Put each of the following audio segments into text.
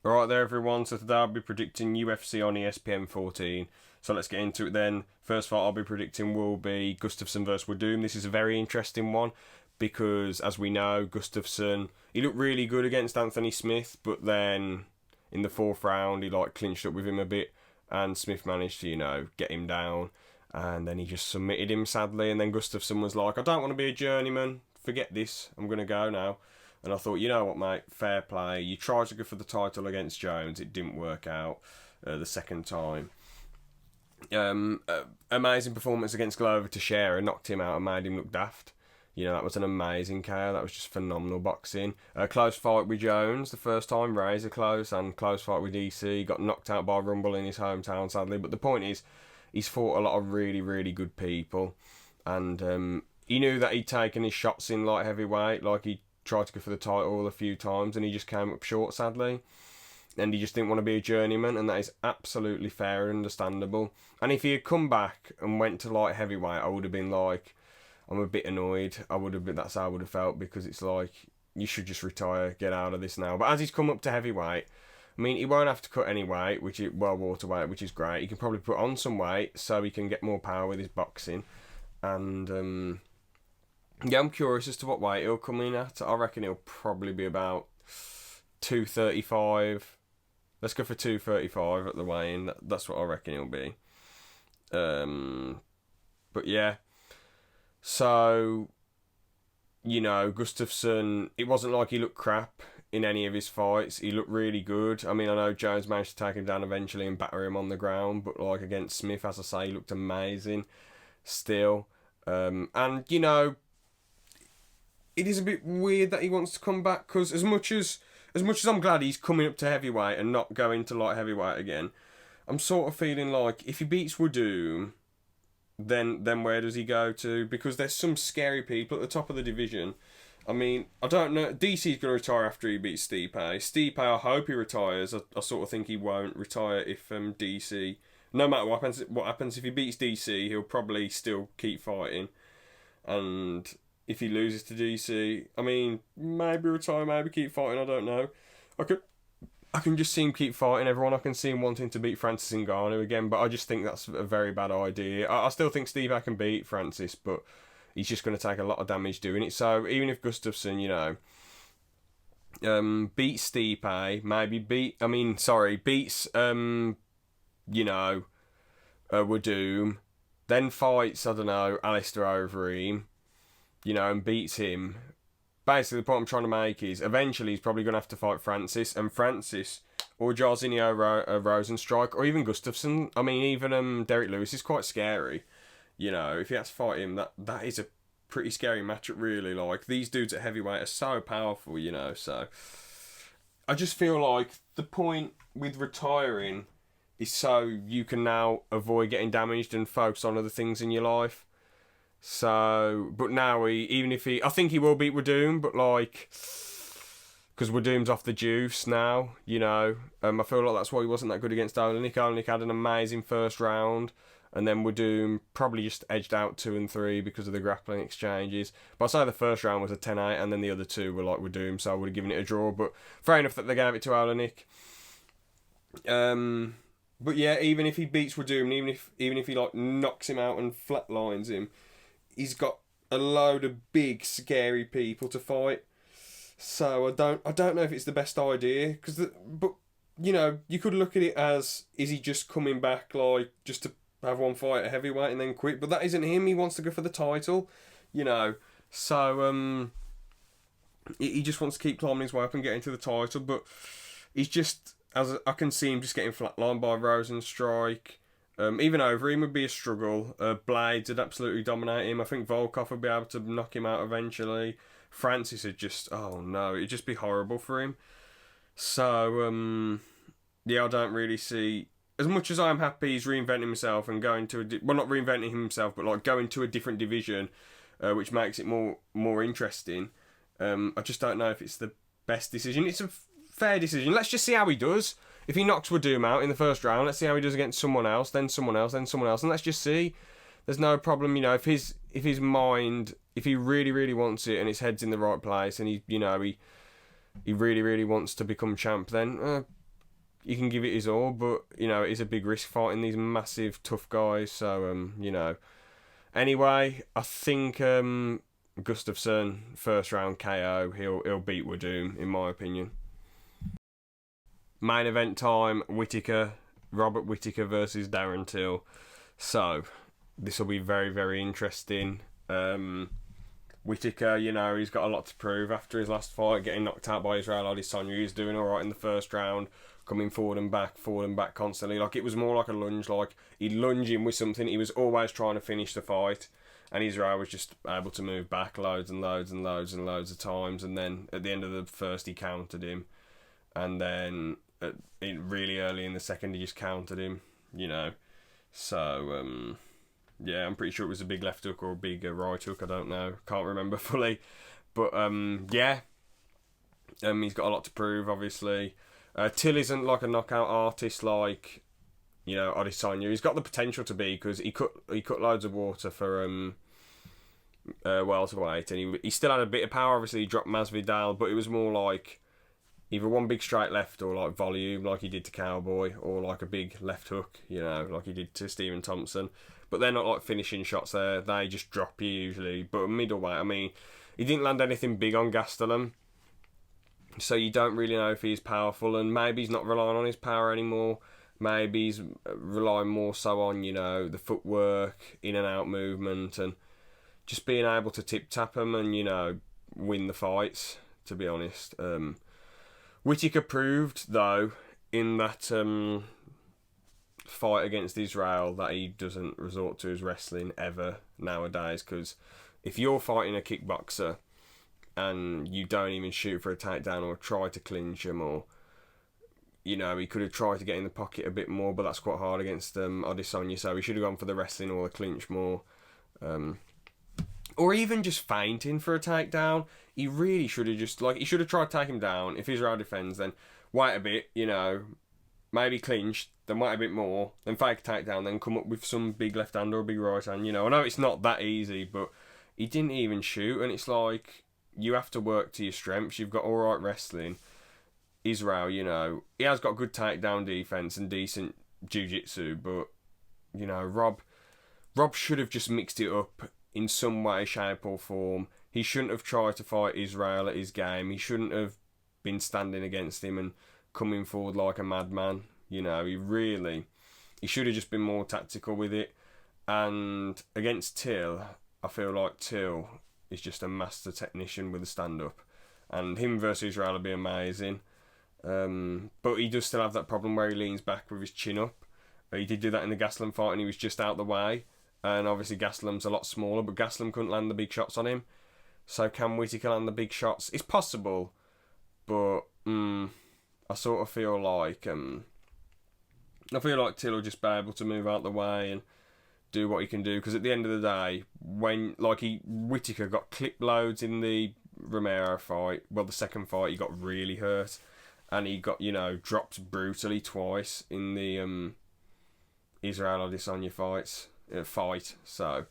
Alright there everyone, so today I'll be predicting UFC on ESPN 14. So let's get into it then. First fight I'll be predicting will be Gustafsson versus Werdum. This is a very interesting one because, as we know, Gustafsson, he looked really good against Anthony Smith, but then in the fourth round he clinched up with him a bit and Smith managed to, get him down and then he just submitted him sadly, and then Gustafsson was like, I don't want to be a journeyman, forget this, I'm going to go now. And I thought, you know what, mate, fair play. You tried to go for the title against Jones. It didn't work out the second time. Amazing performance against Glover Teixeira. Knocked him out and made him look daft. That was an amazing KO. That was just phenomenal boxing. Close fight with Jones the first time, razor close, and close fight with DC. Got knocked out by Rumble in his hometown, sadly. But the point is, he's fought a lot of really, really good people. And he knew that he'd taken his shots in light heavyweight. He tried to go for the title a few times and he just came up short, sadly, and he just didn't want to be a journeyman, and that is absolutely fair and understandable. And if he had come back and went to light heavyweight, I would have been like, I'm a bit annoyed. That's how I would have felt, because it's like, you should just retire, get out of this now. But as he's come up to heavyweight, I mean, he won't have to cut any weight, welterweight, which is great. He can probably put on some weight so he can get more power with his boxing. And yeah, I'm curious as to what weight he'll come in at. I reckon he'll probably be about 235. Let's go for 235 at the weigh-in. That's what I reckon he'll be. But yeah. So, Gustafsson, it wasn't like he looked crap in any of his fights. He looked really good. I mean, I know Jones managed to take him down eventually and batter him on the ground, but against Smith, as I say, he looked amazing still. And, it is a bit weird that he wants to come back, because as much as I'm glad he's coming up to heavyweight and not going to light heavyweight again, I'm sort of feeling like if he beats Werdum, then where does he go to? Because there's some scary people at the top of the division. I mean, I don't know. DC's going to retire after he beats Stipe. Stipe, I hope he retires. I sort of think he won't retire if DC, no matter what happens if he beats DC, he'll probably still keep fighting. And if he loses to DC, I mean, maybe retire, maybe keep fighting, I don't know. I can just see him keep fighting everyone. I can see him wanting to beat Francis Ngannou again, but I just think that's a very bad idea. I still think Steve can beat Francis, but he's just going to take a lot of damage doing it. So even if Gustafsson, beats Stipe, beats, Werdum, then fights, I don't know, Alistair Overeem, and beats him. Basically, the point I'm trying to make is, eventually he's probably going to have to fight Francis, or Jairzinho Rosenstrike, or even Gustafsson. I mean, even Derek Lewis is quite scary. If he has to fight him, that is a pretty scary matchup, really. These dudes at heavyweight are so powerful, so I just feel like the point with retiring is so you can now avoid getting damaged and focus on other things in your life. So, but now I think he will beat Werdum, but because Werdum's off the juice now, I feel like that's why he wasn't that good against Olenek. Olenek had an amazing first round, and then Werdum probably just edged out 2 and 3 because of the grappling exchanges. But I'd say the first round was a 10-8, and then the other two were Werdum, so I would have given it a draw, but fair enough that they gave it to Olenek. But yeah, even if he beats Werdum, even if he knocks him out and flatlines him, he's got a load of big, scary people to fight. So I don't know if it's the best idea. But you could look at it as, is he just coming back just to have one fight at heavyweight and then quit? But that isn't him. He wants to go for the title. So he just wants to keep climbing his way up and getting to the title. But he's just, as I can see him just getting flatlined by Rosenstrike. Even Overeem would be a struggle. Blades would absolutely dominate him. I think Volkov would be able to knock him out eventually. Francis would just, oh no, it'd just be horrible for him. So, yeah, I don't really see, as much as I'm happy he's reinventing himself and going to not reinventing himself, but going to a different division, which makes it more interesting. I just don't know if it's the best decision. It's a fair decision. Let's just see how he does. If he knocks Werdum out in the first round, let's see how he does against someone else, then someone else, then someone else, and let's just see. There's no problem, if his mind, if he really, really wants it and his head's in the right place, and he really, really wants to become champ, then you can give it his all, but you know, it is a big risk fighting these massive tough guys. So you know. Anyway, I think Gustafsson first round KO. He'll beat Werdum in my opinion. Main event time: Robert Whittaker versus Darren Till. So this will be very, very interesting. Whittaker, you know, he's got a lot to prove after his last fight, getting knocked out by Israel Adesanya. He's doing all right in the first round, coming forward and back constantly. Like, it was more like a lunge, like he'd lunge in with something. He was always trying to finish the fight, and Israel was just able to move back loads and loads of times. And then at the end of the first, he countered him, and then really early in the second, he just countered him. You know, so yeah, I'm pretty sure it was a big left hook or a big right hook. I don't know, can't remember fully, but yeah, he's got a lot to prove. Obviously, Till isn't like a knockout artist like, you know, Adesanya. He's got the potential to be, because he cut loads of water for welterweight, and he still had a bit of power. Obviously, he dropped Masvidal, but it was more like either one big straight left or like volume, like he did to Cowboy, or like a big left hook, you know, like he did to Stephen Thompson. But they're not like finishing shots there. They just drop you usually. But middleweight, I mean, he didn't land anything big on Gastelum, so you don't really know if he's powerful. And maybe he's not relying on his power anymore. Maybe he's relying more so on, you know, the footwork, in and out movement, and just being able to tip-tap him and, you know, win the fights, to be honest. Whittaker proved, though, in that fight against Israel, that he doesn't resort to his wrestling ever nowadays, because if you're fighting a kickboxer and you don't even shoot for a takedown or try to clinch him, or, you know, he could have tried to get in the pocket a bit more, but that's quite hard against Adesanya, so he should have gone for the wrestling or the clinch more. Or even just feinting for a takedown. He really should have just, like, he should have tried to take him down. If Israel defends, then wait a bit, you know, maybe clinch, then wait a bit more, then fake a takedown, then come up with some big left hand or a big right hand, you know. I know it's not that easy, but he didn't even shoot, and it's like, you have to work to your strengths. You've got alright wrestling. Israel, you know, he has got good takedown defense and decent jiu-jitsu, but, you know, Rob should have just mixed it up in some way, shape or form. He shouldn't have tried to fight Israel at his game. He shouldn't have been standing against him and coming forward like a madman. You know, he should have just been more tactical with it. And against Till, I feel like Till is just a master technician with a stand-up. And him versus Israel would be amazing. But he does still have that problem where he leans back with his chin up. He did do that in the Gastelum fight, and he was just out the way. And obviously Gastelum's a lot smaller, but Gastelum couldn't land the big shots on him. So can Whittaker land the big shots? It's possible, but I sort of feel like Till will just be able to move out the way and do what he can do. Because at the end of the day, when Whittaker got clip loads in the Romero fight, well, the second fight, he got really hurt, and he got, you know, dropped brutally twice in the Israel Adesanya fight. So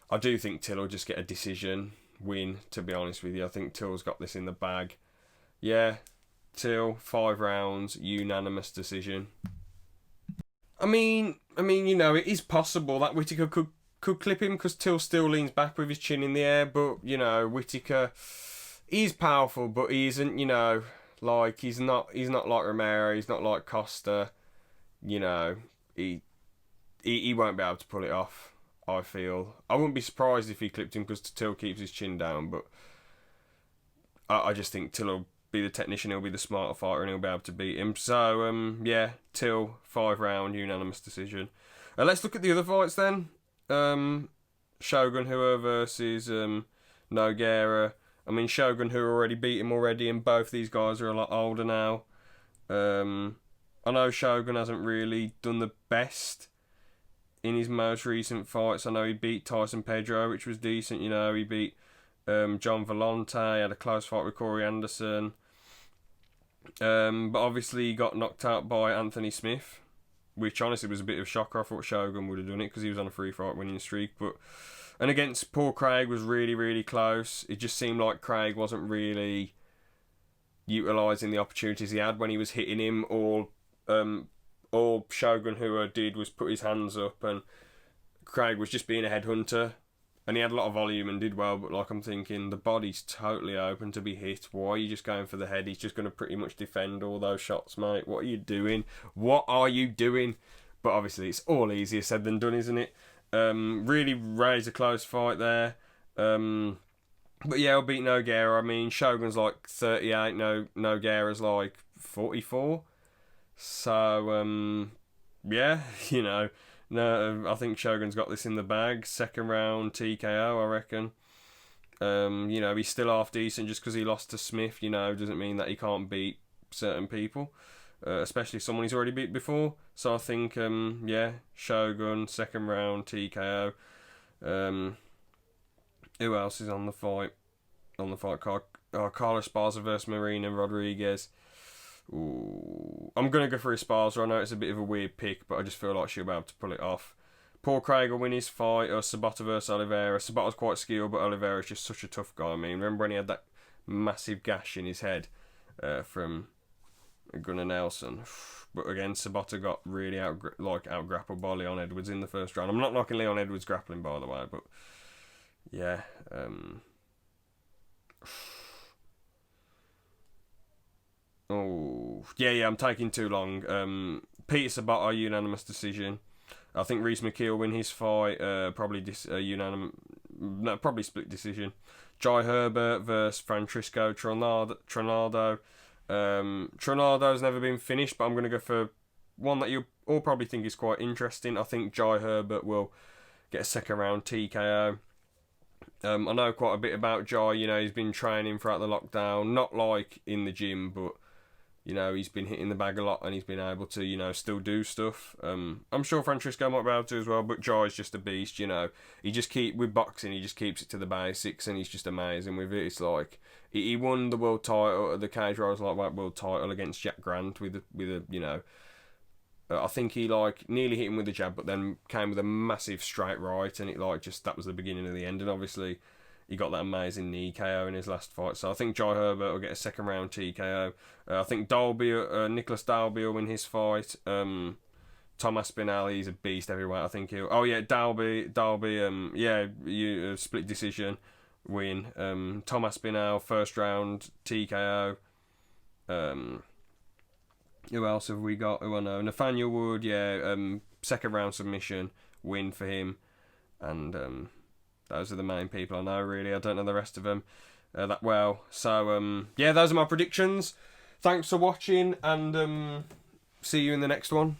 I do think Till will just get a decision win, to be honest with you. I think Till's got this in the bag. Yeah, Till, 5 rounds, unanimous decision. I mean, you know, it is possible that Whittaker could clip him, because Till still leans back with his chin in the air, but, you know, Whittaker, he's powerful, but he isn't, you know, like, he's not like Romero, he's not like Costa, you know, he won't be able to pull it off, I feel. I wouldn't be surprised if he clipped him, because Till keeps his chin down, but I just think Till will be the technician, he'll be the smarter fighter, and he'll be able to beat him. So, yeah, Till, 5 round, unanimous decision. Let's look at the other fights then. Shogun Rua versus Nogueira. I mean, Shogun Rua already beat him already, and both these guys are a lot older now. I know Shogun hasn't really done the best in his most recent fights. I know he beat Tyson Pedro, which was decent. You know, he beat John Volante, had a close fight with Corey Anderson. But obviously he got knocked out by Anthony Smith, which honestly was a bit of a shocker. I thought Shogun would have done it, because he was on a 3-fight winning streak. And against Paul Craig was really, really close. It just seemed like Craig wasn't really utilising the opportunities he had when he was hitting him, or all Shogun who did was put his hands up, and Craig was just being a headhunter, and he had a lot of volume and did well, but like I'm thinking, the body's totally open to be hit. Why are you just going for the head? He's just going to pretty much defend all those shots, mate. What are you doing? What are you doing? But obviously it's all easier said than done, isn't it? Really raised a close fight there. But yeah, I'll beat Nogueira. I mean, Shogun's like 38, Nogueira's like 44. So, yeah, you know, no, I think Shogun's got this in the bag. Second round TKO, I reckon. You know, he's still half decent just because he lost to Smith, you know, doesn't mean that he can't beat certain people. Especially someone he's already beat before. So I think, yeah, Shogun, second round TKO. Who else is on the fight? On the fight card? Carlos Esparza versus Marina Rodriguez. Ooh. I'm going to go for Esparza. I know it's a bit of a weird pick, but I just feel like she'll be able to pull it off. Paul Craig will win his fight, or Sabata versus Oliveira. Sabata's quite skilled, but Oliveira's just such a tough guy. I mean, remember when he had that massive gash in his head from Gunnar Nelson? But again, Sabata got really out grappled by Leon Edwards in the first round. I'm not knocking Leon Edwards grappling, by the way, but yeah. Oh, yeah, I'm taking too long. Peter Sabata, unanimous decision. I think Reese McKee will win his fight. Probably probably split decision. Jai Herbert versus Francisco Trinaldo. Trinaldo's never been finished, but I'm going to go for one that you all probably think is quite interesting. I think Jai Herbert will get a second round TKO. I know quite a bit about Jai. You know, he's been training throughout the lockdown, not like in the gym, but you know, he's been hitting the bag a lot and he's been able to, you know, still do stuff. I'm sure Francisco might be able to as well, but Jai's just a beast, you know. With boxing, he just keeps it to the basics and he's just amazing with it. It's like, he won the world title, the Cage Warriors Lightweight world title against Jack Grant with a you know, I think he like nearly hit him with a jab, but then came with a massive straight right, and it like just, that was the beginning of the end. And obviously, he got that amazing knee KO in his last fight. So I think Jai Herbert will get a second round TKO. I think Nicholas Dalby will win his fight. Tom Aspinall, he's a beast everywhere. I think he'll. Oh yeah, Dalby. Split decision win. Tom Aspinall, first round TKO. Who else have we got? Who I know? Nathaniel Wood, yeah. Second round submission win for him, and those are the main people I know, really. I don't know the rest of them that well. So, yeah, those are my predictions. Thanks for watching, and see you in the next one.